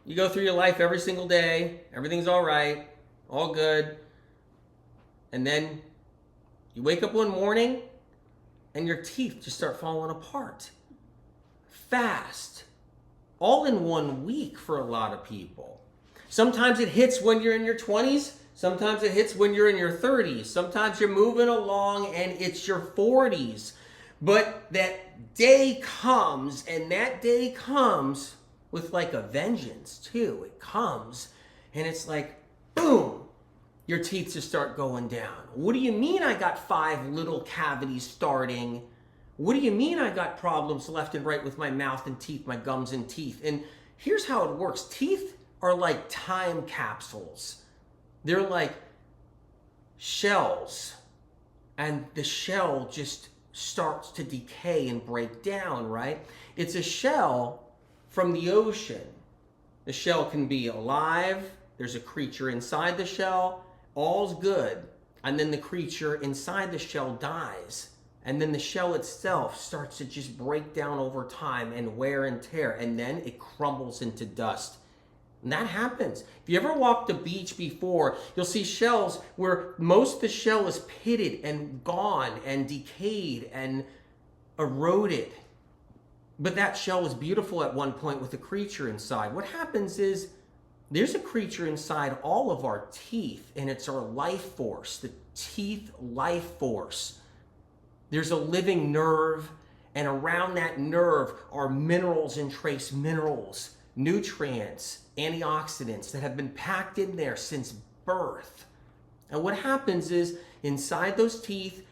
You go through your life every single day. Everything's all right. All good. And then you wake up one morning and your teeth just start falling apart. Fast. All in 1 week for a lot of people. Sometimes it hits when you're in your 20s. Sometimes it hits when you're in your 30s. Sometimes you're moving along and it's your 40s. But that day comes, and that day comes with like a vengeance too. It comes and it's like, boom, your teeth just start going down. What do you mean I got 5 little cavities starting? What do you mean I got problems left and right with my mouth and teeth, my gums and teeth? And here's how it works. Teeth are like time capsules. They're like shells, and the shell just starts to decay and break down, right? It's a shell from the ocean. The shell can be alive. There's a creature inside the shell. All's good. And then the creature inside the shell dies. And then the shell itself starts to just break down over time and wear and tear. And then it crumbles into dust. And that happens. If you ever walked the beach before, you'll see shells where most of the shell is pitted and gone and decayed and eroded. But that shell was beautiful at one point with a creature inside. What happens is there's a creature inside all of our teeth, and it's our life force, the teeth life force. There's a living nerve, and around that nerve are minerals and trace minerals, nutrients, antioxidants that have been packed in there since birth. And what happens is inside those teeth,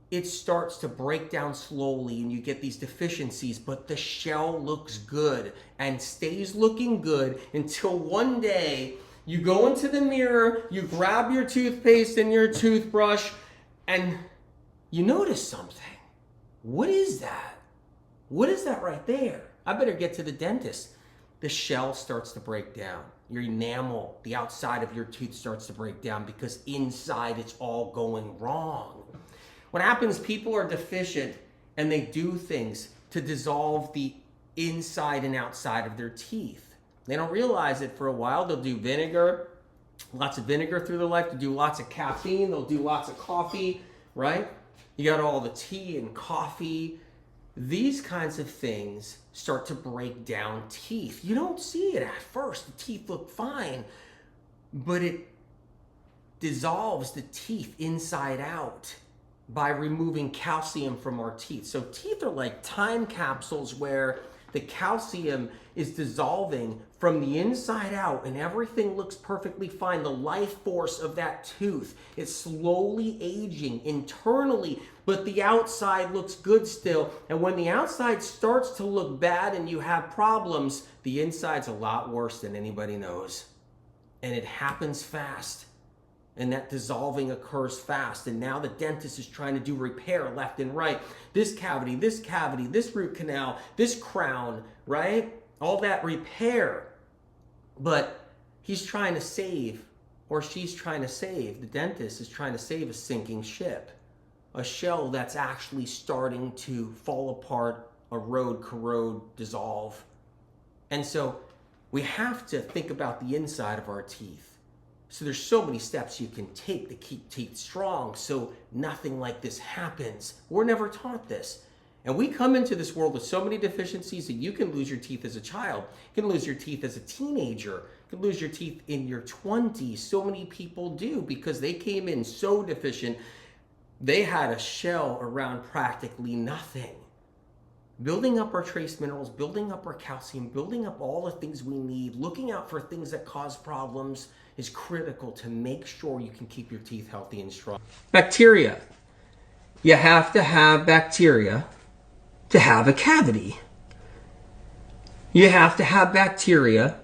it starts to break down slowly and you get these deficiencies, but the shell looks good and stays looking good until one day you go into the mirror, you grab your toothpaste and your toothbrush, and you notice something. What is that? What is that right there? I better get to the dentist. The shell starts to break down. Your enamel, the outside of your tooth starts to break down because inside it's all going wrong. What happens, people are deficient and they do things to dissolve the inside and outside of their teeth. They don't realize it for a while. They'll do vinegar, lots of vinegar through their life. They'll do lots of caffeine. They'll do lots of coffee, right? You got all the tea and coffee. These kinds of things start to break down teeth. You don't see it at first. The teeth look fine, but it dissolves the teeth inside out by removing calcium from our teeth. So teeth are like time capsules where the calcium is dissolving from the inside out and everything looks perfectly fine. The life force of that tooth is slowly aging internally, but the outside looks good still. And when the outside starts to look bad and you have problems, the inside's a lot worse than anybody knows. And it happens fast. And that dissolving occurs fast. And now the dentist is trying to do repair left and right. This cavity, this root canal, this crown, right? All that repair. But he's trying to save, or she's trying to save, the dentist is trying to save a sinking ship. A shell that's actually starting to fall apart, erode, corrode, dissolve. And so we have to think about the inside of our teeth. So there's so many steps you can take to keep teeth strong so nothing like this happens. We're never taught this. And we come into this world with so many deficiencies that you can lose your teeth as a child. You can lose your teeth as a teenager. You can lose your teeth in your 20s. So many people do because they came in so deficient. They had a shell around practically nothing. Building up our trace minerals, building up our calcium, building up all the things we need, looking out for things that cause problems is critical to make sure you can keep your teeth healthy and strong. Bacteria. You have to have bacteria to have a cavity. You have to have bacteria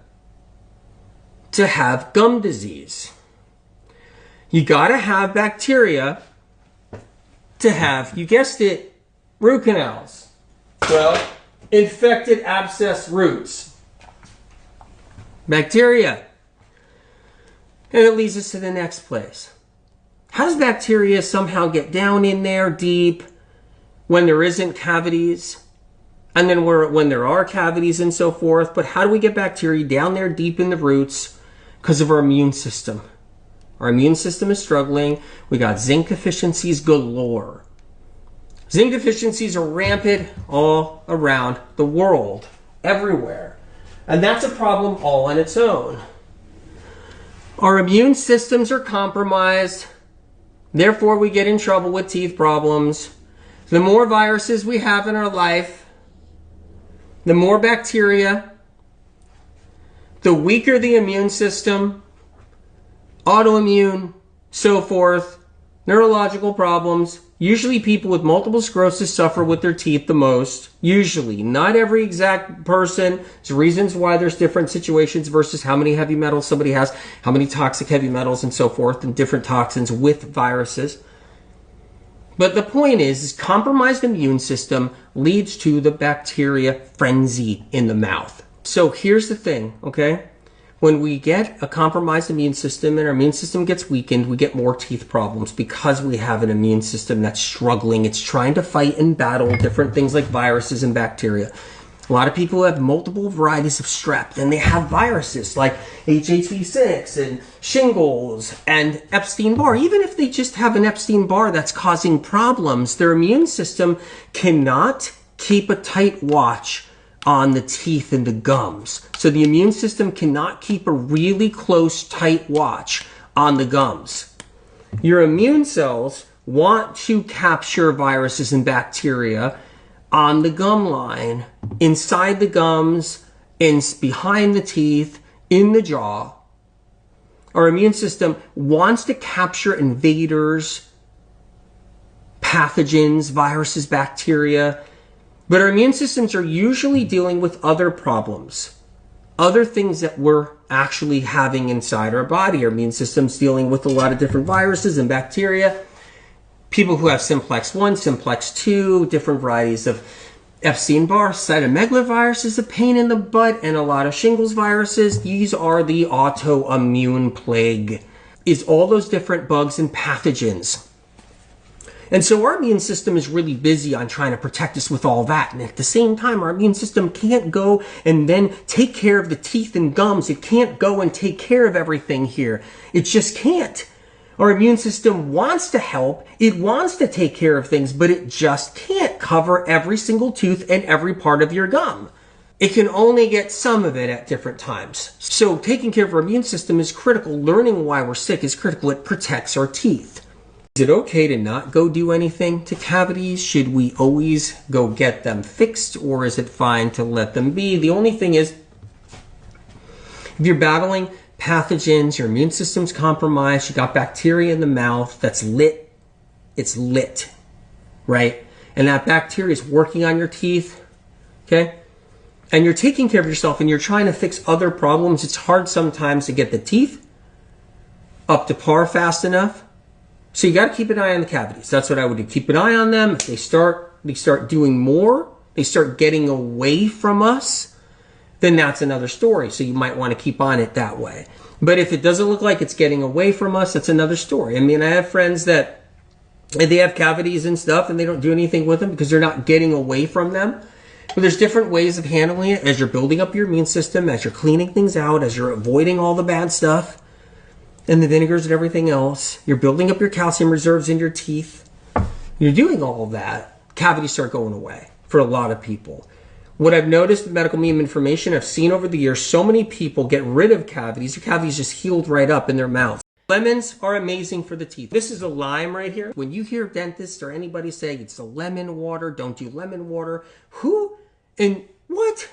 to have gum disease. You gotta have bacteria to have, you guessed it, root canals. Well, infected abscess roots. Bacteria. And it leads us to the next place. How does bacteria somehow get down in there deep when there isn't cavities? and then when there are cavities and so forth. But how do we get bacteria down there deep in the roots? Because of our immune system. Our immune system is struggling. We got zinc deficiencies galore. Zinc deficiencies are rampant all around the world, everywhere. And that's a problem all on its own. Our immune systems are compromised. Therefore, we get in trouble with teeth problems. The more viruses we have in our life, the more bacteria, the weaker the immune system, autoimmune, so forth, neurological problems. Usually people with multiple sclerosis suffer with their teeth the most. Usually. Not every exact person. There's reasons why there's different situations versus how many heavy metals somebody has, how many toxic heavy metals and so forth, and different toxins with viruses. But the point is compromised immune system leads to the bacteria frenzy in the mouth. So here's the thing, okay? When we get a compromised immune system and our immune system gets weakened, we get more teeth problems because we have an immune system that's struggling. It's trying to fight and battle different things like viruses and bacteria. A lot of people have multiple varieties of strep, and they have viruses like HHV6 and shingles and Epstein-Barr. Even if they just have an Epstein-Barr that's causing problems, their immune system cannot keep a tight watch on the teeth and the gums. So the immune system cannot keep a really close, tight watch on the gums. Your immune cells want to capture viruses and bacteria on the gum line, inside the gums, behind the teeth, in the jaw. Our immune system wants to capture invaders, pathogens, viruses, bacteria. But our immune systems are usually dealing with other problems, other things that we're actually having inside our body. Our immune system's dealing with a lot of different viruses and bacteria. People who have simplex 1, simplex 2, different varieties of Epstein-Barr, cytomegalovirus is a pain in the butt, and a lot of shingles viruses. These are the autoimmune plague, is all those different bugs and pathogens. And so our immune system is really busy on trying to protect us with all that. And at the same time, our immune system can't go and then take care of the teeth and gums. It can't go and take care of everything here. It just can't. Our immune system wants to help. It wants to take care of things, but it just can't cover every single tooth and every part of your gum. It can only get some of it at different times. So taking care of our immune system is critical. Learning why we're sick is critical. It protects our teeth. Is it okay to not go do anything to cavities? Should we always go get them fixed, or is it fine to let them be? The only thing is, if you're battling pathogens, your immune system's compromised, you got bacteria in the mouth that's lit, it's lit, right? And that bacteria is working on your teeth, okay? And you're taking care of yourself and you're trying to fix other problems. It's hard sometimes to get the teeth up to par fast enough. So you got to keep an eye on the cavities. That's what I would do. Keep an eye on them. If they start doing more, they start getting away from us, then that's another story. So you might want to keep on it that way. But if it doesn't look like it's getting away from us, that's another story. I mean, I have friends that they have cavities and stuff and they don't do anything with them because they're not getting away from them. But there's different ways of handling it as you're building up your immune system, as you're cleaning things out, as you're avoiding all the bad stuff and the vinegars and everything else. You're building up your calcium reserves in your teeth. You're doing all of that. Cavities start going away for a lot of people. What I've noticed in medical meme information, I've seen over the years, so many people get rid of cavities. Their cavities just healed right up in their mouth. Lemons are amazing for the teeth. This is a lime right here. When you hear dentists or anybody say it's a lemon water, don't do lemon water, who and what?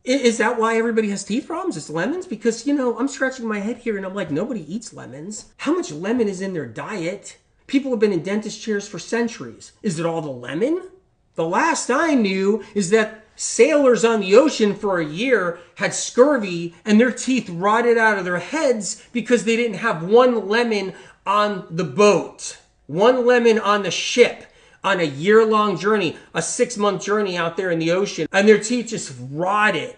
Is that why everybody has teeth problems? It's lemons? Because, you know, I'm scratching my head here and I'm like, nobody eats lemons. How much lemon is in their diet? People have been in dentist chairs for centuries. Is it all the lemon? The last I knew is that sailors on the ocean for a year had scurvy and their teeth rotted out of their heads because they didn't have one lemon on the boat, one lemon on the ship, on a year-long journey, a 6-month journey out there in the ocean, and their teeth just rotted.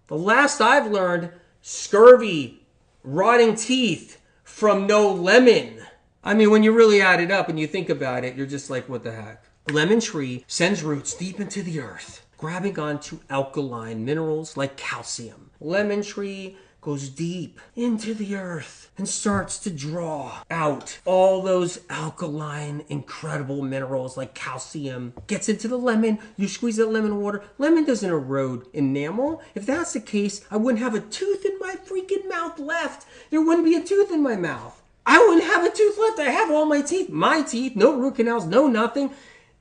The last I've learned, scurvy, rotting teeth from no lemon. I mean, when you really add it up and you think about it, you're just like, what the heck? A lemon tree sends roots deep into the earth, grabbing onto alkaline minerals like calcium. Lemon tree goes deep into the earth and starts to draw out all those alkaline, incredible minerals like calcium. Gets into the lemon, you squeeze that lemon water. Lemon doesn't erode enamel. If that's the case, I wouldn't have a tooth in my freaking mouth left. There wouldn't be a tooth in my mouth. I wouldn't have a tooth left. I have all my teeth, no root canals, no nothing.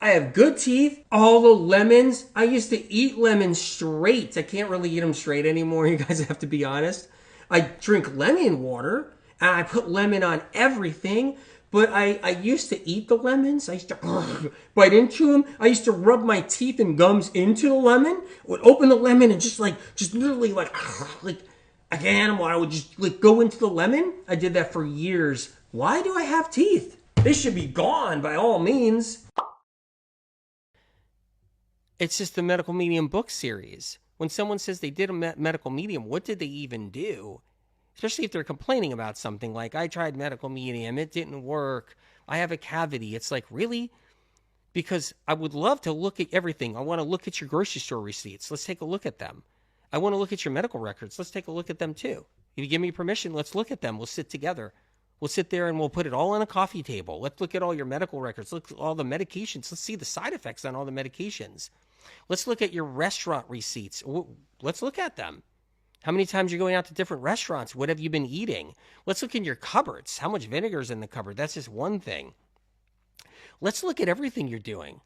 I have good teeth. All the lemons. I used to eat lemons straight. I can't really eat them straight anymore. You guys have to be honest. I drink lemon water and I put lemon on everything. But I used to eat the lemons. I used to bite into them. I used to rub my teeth and gums into the lemon. Would open the lemon and just literally like an animal. I would just go into the lemon. I did that for years. Why do I have teeth? They should be gone by all means. It's just the medical medium book series. When someone says they did a medical medium, what did they even do? Especially if they're complaining about something like, I tried medical medium, it didn't work, I have a cavity. It's like, really? Because I would love to look at everything. I want to look at your grocery store receipts. Let's take a look at them. I want to look at your medical records. Let's take a look at them too. If you give me permission, let's look at them. We'll sit together. We'll sit there and we'll put it all on a coffee table. Let's look at all your medical records. Look at all the medications. Let's see the side effects on all the medications. Let's look at your restaurant receipts. Let's look at them. How many times you're going out to different restaurants? What have you been eating? Let's look in your cupboards. How much vinegar is in the cupboard? That's just one thing. Let's look at everything you're doing.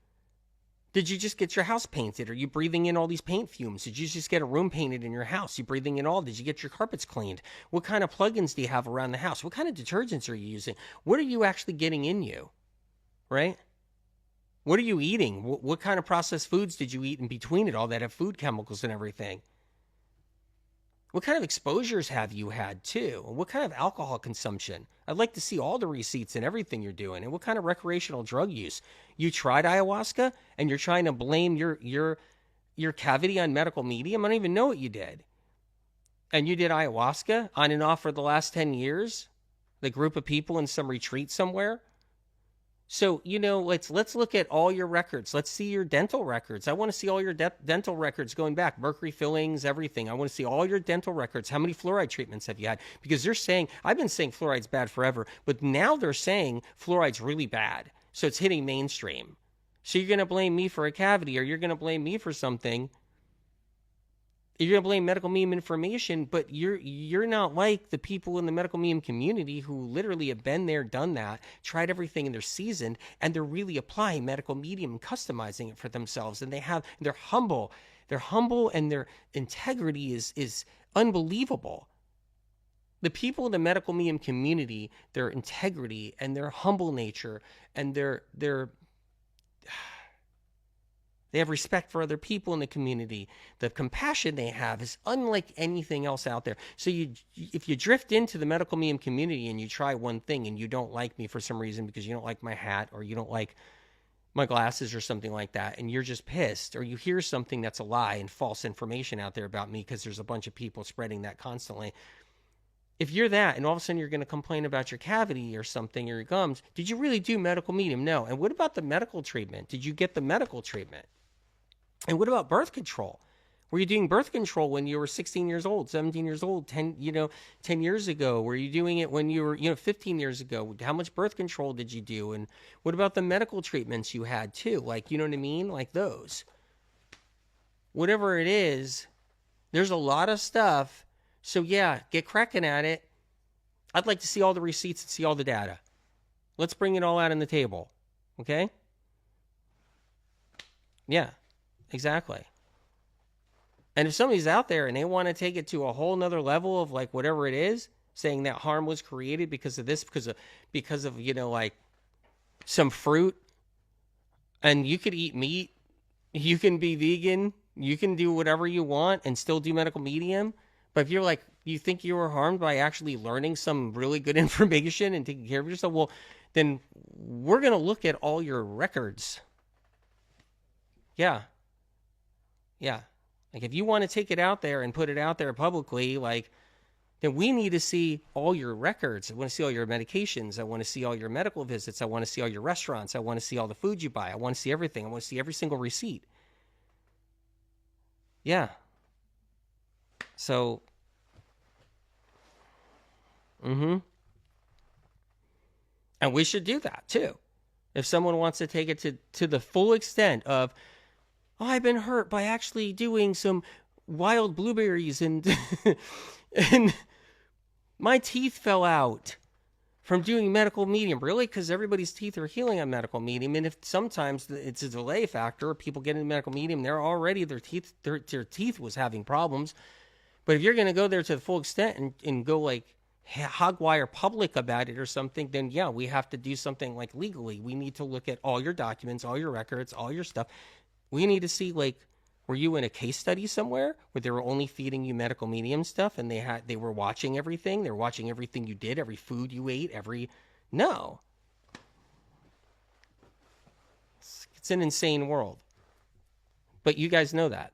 Did you just get your house painted? Are you breathing in all these paint fumes? Did you just get a room painted in your house? You breathing in all? Did you get your carpets cleaned? What kind of plugins do you have around the house? What kind of detergents are you using? What are you actually getting in you? Right? What are you eating? What kind of processed foods did you eat in between it all that have food chemicals and everything? What kind of exposures have you had too? And what kind of alcohol consumption? I'd like to see all the receipts and everything you're doing. And what kind of recreational drug use? You tried ayahuasca and you're trying to blame your cavity on medical medium? I don't even know what you did. And you did ayahuasca on and off for the last 10 years? The group of people in some retreat somewhere? So, let's look at all your records. Let's see your dental records. I want to see all your dental records going back. Mercury fillings, everything. I want to see all your dental records. How many fluoride treatments have you had? Because they're saying, I've been saying fluoride's bad forever, but now they're saying fluoride's really bad. So it's hitting mainstream. So you're going to blame me for a cavity, or you're going to blame me for something. You're going to blame medical medium information, but you're not like the people in the medical medium community who literally have been there, done that, tried everything, and they're seasoned, and they're really applying medical medium and customizing it for themselves. And they're humble. They're humble, and their integrity is unbelievable. The people in the medical medium community, their integrity and their humble nature and they have respect for other people in the community. The compassion they have is unlike anything else out there. So if you drift into the medical medium community and you try one thing and you don't like me for some reason because you don't like my hat or you don't like my glasses or something like that, and you're just pissed, or you hear something that's a lie and false information out there about me because there's a bunch of people spreading that constantly. If you're that and all of a sudden you're going to complain about your cavity or something or your gums, did you really do medical medium? No. And what about the medical treatment? Did you get the medical treatment? And what about birth control? Were you doing birth control when you were 16 years old, 17 years old, 10 years ago? Were you doing it when you were, 15 years ago? How much birth control did you do? And what about the medical treatments you had too? Like, you know what I mean? Like those. Whatever it is, there's a lot of stuff. So yeah, get cracking at it. I'd like to see all the receipts and see all the data. Let's bring it all out on the table. Okay? Yeah. Exactly. And if somebody's out there and they want to take it to a whole nother level of like whatever it is, saying that harm was created because of this, because of like some fruit, and you could eat meat, you can be vegan, you can do whatever you want and still do medical medium. But if you're like, you think you were harmed by actually learning some really good information and taking care of yourself, well, then we're going to look at all your records. Yeah. Yeah. Like if you want to take it out there and put it out there publicly, like then we need to see all your records. I want to see all your medications. I want to see all your medical visits. I want to see all your restaurants. I want to see all the food you buy. I want to see everything. I want to see every single receipt. Yeah. So, and we should do that too. If someone wants to take it to the full extent of, oh, I've been hurt by actually doing some wild blueberries and and my teeth fell out from doing medical medium. Really? Because everybody's teeth are healing on medical medium. And if sometimes it's a delay factor, people get into medical medium, they're already, their teeth was having problems. But if you're going to go there to the full extent and go like hogwire public about it or something, then yeah, we have to do something like legally. We need to look at all your documents, all your records, all your stuff. We need to see, like, were you in a case study somewhere where they were only feeding you medical medium stuff and they were watching everything? They were watching everything you did, every food you ate, no. It's an insane world. But you guys know that.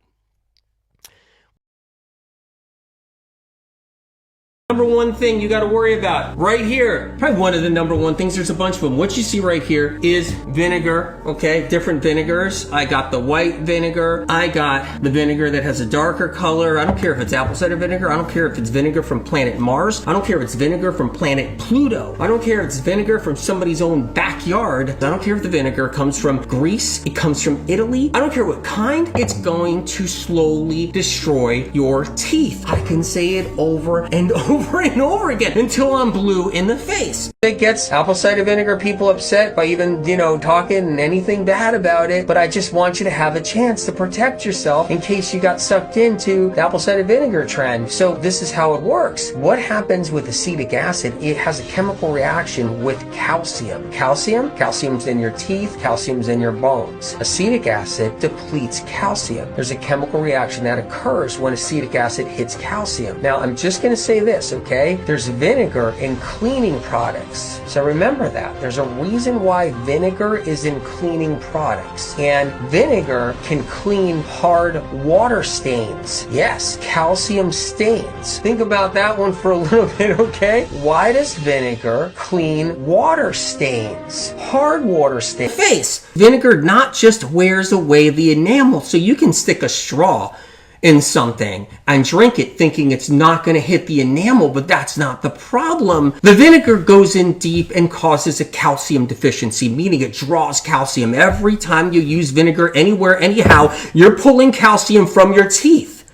Number one thing you got to worry about right here, probably one of the number one things, there's a bunch of them. What you see right here is vinegar, okay? Different vinegars. I got the white vinegar. I got the vinegar that has a darker color. I don't care if it's apple cider vinegar. I don't care if it's vinegar from planet Mars. I don't care if it's vinegar from planet Pluto. I don't care if it's vinegar from somebody's own backyard. I don't care if the vinegar comes from Greece. It comes from Italy. I don't care what kind. It's going to slowly destroy your teeth. I can say it over and over and over again until I'm blue in the face. It gets apple cider vinegar people upset by even, talking anything bad about it, but I just want you to have a chance to protect yourself in case you got sucked into the apple cider vinegar trend. So this is how it works. What happens with acetic acid? It has a chemical reaction with calcium. Calcium's in your teeth, calcium's in your bones. Acetic acid depletes calcium. There's a chemical reaction that occurs when acetic acid hits calcium. Now, I'm just going to say this, okay? There's vinegar in cleaning products. So remember that. There's a reason why vinegar is in cleaning products. And vinegar can clean hard water stains. Yes, calcium stains. Think about that one for a little bit, okay? Why does vinegar clean water stains? Hard water stains. Face. Vinegar not just wears away the enamel, so you can stick a straw in something and drink it thinking it's not going to hit the enamel, but that's not the problem. The vinegar goes in deep and causes a calcium deficiency, meaning it draws calcium. Every time you use vinegar anywhere, anyhow, you're pulling calcium from your teeth.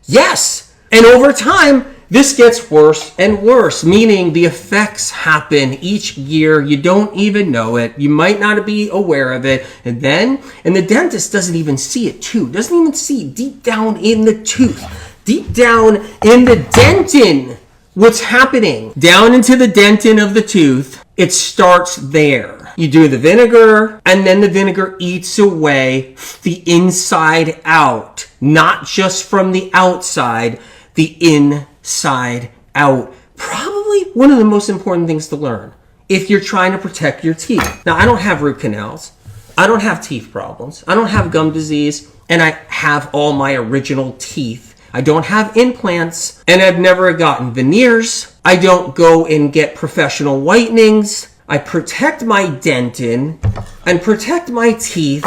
Yes! And over time, this gets worse and worse, meaning the effects happen each year. You don't even know it. You might not be aware of it. And the dentist doesn't even see it too. Doesn't even see deep down in the tooth, deep down in the dentin, what's happening. Down into the dentin of the tooth, it starts there. You do the vinegar, and then the vinegar eats away the inside out, not just from the outside, the inside out. Probably one of the most important things to learn if you're trying to protect your teeth. Now, I don't have root canals. I don't have teeth problems. I don't have gum disease, and I have all my original teeth. I don't have implants, and I've never gotten veneers. I don't go and get professional whitenings. I protect my dentin and protect my teeth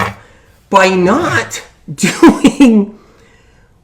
by not doing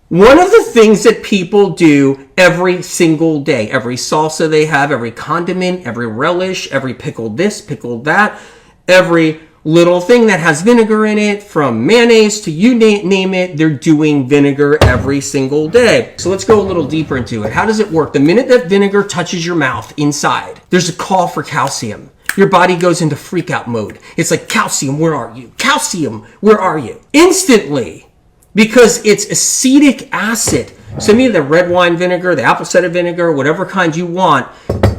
one of the things that people do every single day. Every salsa they have, every condiment, every relish, every pickled this, pickled that, every little thing that has vinegar in it, from mayonnaise to you name it, they're doing vinegar every single day. So let's go a little deeper into it. How does it work? The minute that vinegar touches your mouth inside, there's a call for calcium. Your body goes into freak out mode. It's like, calcium, where are you? Calcium, where are you? Instantly. Because it's acetic acid. So maybe the red wine vinegar, the apple cider vinegar, whatever kind you want,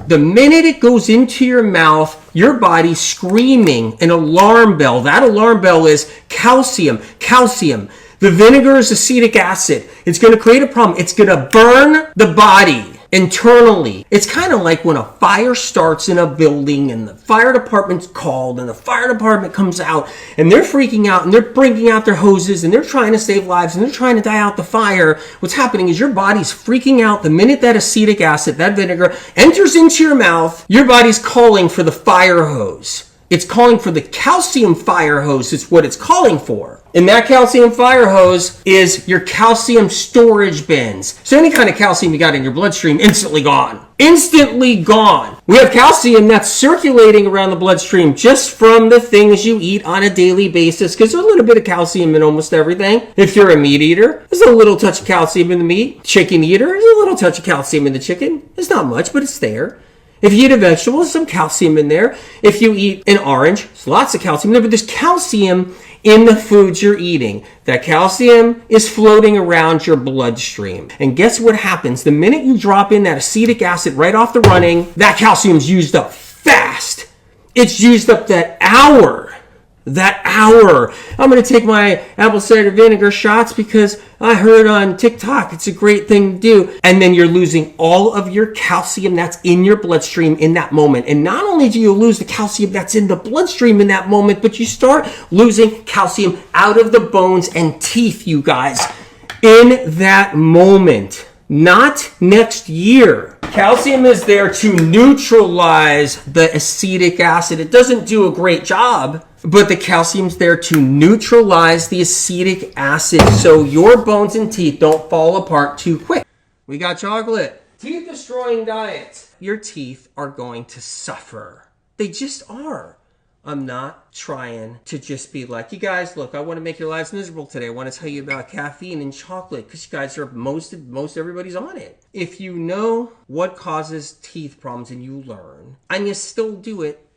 the minute it goes into your mouth, your body's screaming an alarm bell. That alarm bell is calcium, calcium. The vinegar is acetic acid. It's going to create a problem. It's going to burn the body. internally. It's kind of like when a fire starts in a building and the fire department's called and the fire department comes out and they're freaking out and they're bringing out their hoses and they're trying to save lives and they're trying to die out the fire. What's happening is your body's freaking out the minute that acetic acid, that vinegar, enters into your mouth. Your body's calling for the fire hose. It's calling for the calcium fire hose. It's what it's calling for. And that calcium fire hose is your calcium storage bins. So any kind of calcium you got in your bloodstream, instantly gone. Instantly gone. We have calcium that's circulating around the bloodstream just from the things you eat on a daily basis, because there's a little bit of calcium in almost everything. If you're a meat eater, there's a little touch of calcium in the meat. Chicken eater, there's a little touch of calcium in the chicken. It's not much, but it's there. If you eat a vegetable, there's some calcium in there. If you eat an orange, there's lots of calcium in there, but there's calcium in the foods you're eating. That calcium is floating around your bloodstream. And guess what happens? The minute you drop in that acetic acid right off the running, that calcium's used up fast. It's used up that hour. I'm going to take my apple cider vinegar shots because I heard on TikTok it's a great thing to do. And then you're losing all of your calcium that's in your bloodstream in that moment. And not only do you lose the calcium that's in the bloodstream in that moment, but you start losing calcium out of the bones and teeth, you guys, in that moment. Not next year. Calcium is there to neutralize the acetic acid. It doesn't do a great job, but the calcium's there to neutralize the acetic acid so your bones and teeth don't fall apart too quick. We got chocolate. Teeth destroying diets. Your teeth are going to suffer. They just are. I'm not trying to just be like, you guys, look, I want to make your lives miserable today. I want to tell you about caffeine and chocolate because you guys are, most everybody's on it. If you know what causes teeth problems and you learn, and you still do it,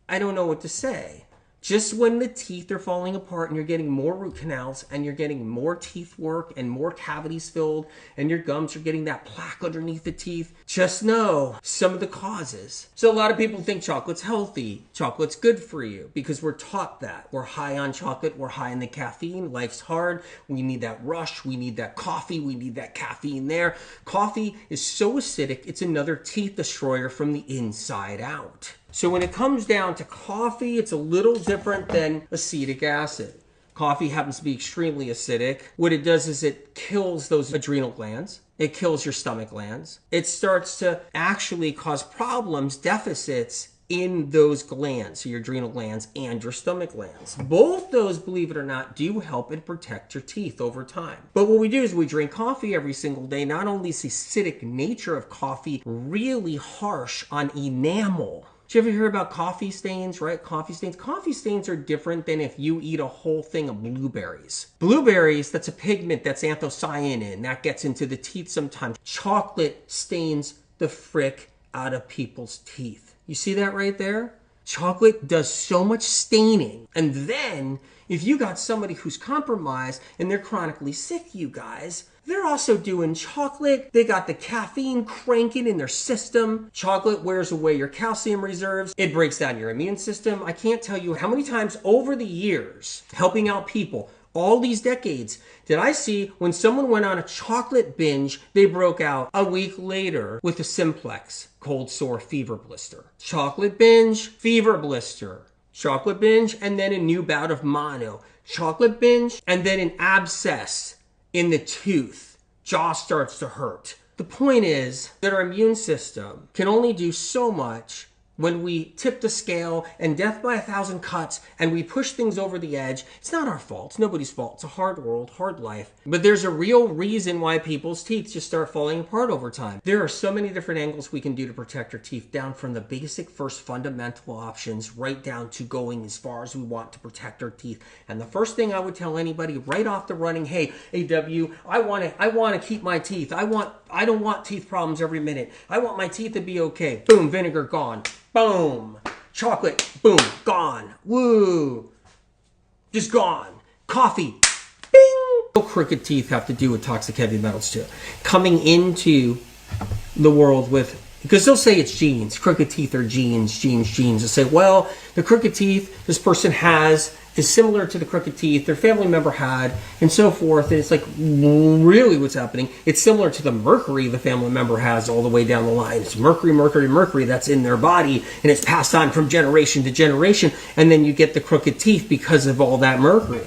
I don't know what to say. Just when the teeth are falling apart and you're getting more root canals and you're getting more teeth work and more cavities filled and your gums are getting that plaque underneath the teeth, just know some of the causes. So a lot of people think chocolate's healthy. Chocolate's good for you because we're taught that. We're high on chocolate. We're high in the caffeine. Life's hard. We need that rush. We need that coffee. We need that caffeine there. Coffee is so acidic, it's another teeth destroyer from the inside out. So when it comes down to coffee, it's a little different than acetic acid. Coffee happens to be extremely acidic. What it does is it kills those adrenal glands. It kills your stomach glands. It starts to actually cause problems, deficits in those glands, so your adrenal glands and your stomach glands. Both those, believe it or not, do help and protect your teeth over time. But what we do is we drink coffee every single day. Not only is the acidic nature of coffee really harsh on enamel. Did you ever hear about coffee stains, right? Coffee stains. Coffee stains are different than if you eat a whole thing of blueberries. Blueberries, that's a pigment that's anthocyanin. That gets into the teeth sometimes. Chocolate stains the frick out of people's teeth. You see that right there? Chocolate does so much staining. And then, if you got somebody who's compromised and they're chronically sick, you guys, they're also doing chocolate. They got the caffeine cranking in their system. Chocolate wears away your calcium reserves. It breaks down your immune system. I can't tell you how many times over the years, helping out people, all these decades, did I see when someone went on a chocolate binge, they broke out a week later with a simplex, cold sore fever blister. Chocolate binge, fever blister. Chocolate binge, and then a new bout of mono. Chocolate binge, and then an abscess in the tooth. Jaw starts to hurt. The point is that our immune system can only do so much when we tip the scale and death by 1,000 cuts and we push things over the edge. It's not our fault. It's nobody's fault. It's a hard world, hard life. But there's a real reason why people's teeth just start falling apart over time. There are so many different angles we can do to protect our teeth, down from the basic first fundamental options right down to going as far as we want to protect our teeth. And the first thing I would tell anybody right off the running, hey, AW, I want to keep my teeth. I don't want teeth problems every minute. I want my teeth to be okay. Boom, vinegar gone. Boom. Chocolate. Boom. Gone. Woo. Just gone. Coffee. Bing. Crooked teeth have to do with toxic heavy metals too. Coming into the world with, because they'll say it's genes. Crooked teeth are genes. They'll say, well, the crooked teeth, this person has is similar to the crooked teeth their family member had, and so forth. And it's like, really what's happening? It's similar to the mercury the family member has all the way down the line. It's mercury that's in their body, and it's passed on from generation to generation, and then you get the crooked teeth because of all that mercury.